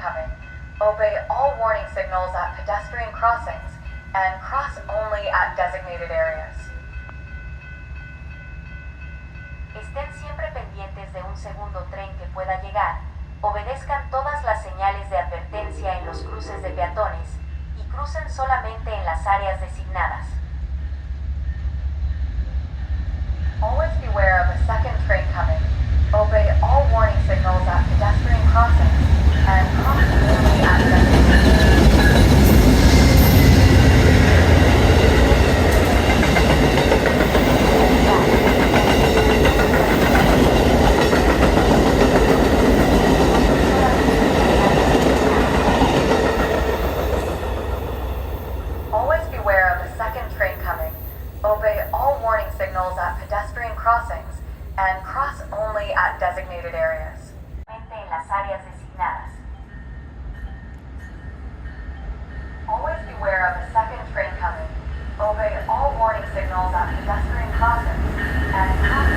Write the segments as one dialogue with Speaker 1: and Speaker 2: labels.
Speaker 1: coming. Obey all warning signals at pedestrian crossings and cross only at designated areas.
Speaker 2: Estén siempre pendientes de un segundo tren que pueda llegar. Obedezcan todas las señales de advertencia en los cruces de peatones y crucen solamente en las áreas designadas.
Speaker 1: Always beware of a second train coming. Obey all warning signals at pedestrian crossings and cross only at designated areas. Always beware of a second train coming. Obey all warning signals at pedestrian crossings and cross only at designated areas.
Speaker 2: En las áreas designadas.
Speaker 1: Always beware of a second train coming. Obey all warning signals at pedestrian crossings and cross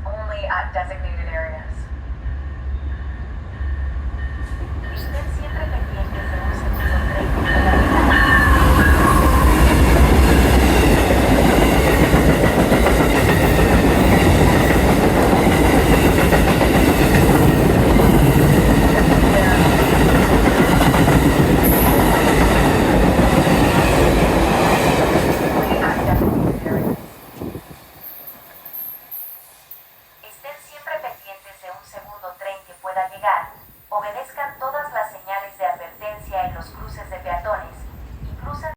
Speaker 1: only at designated
Speaker 2: Estén siempre pendientes de un segundo tren que pueda llegar.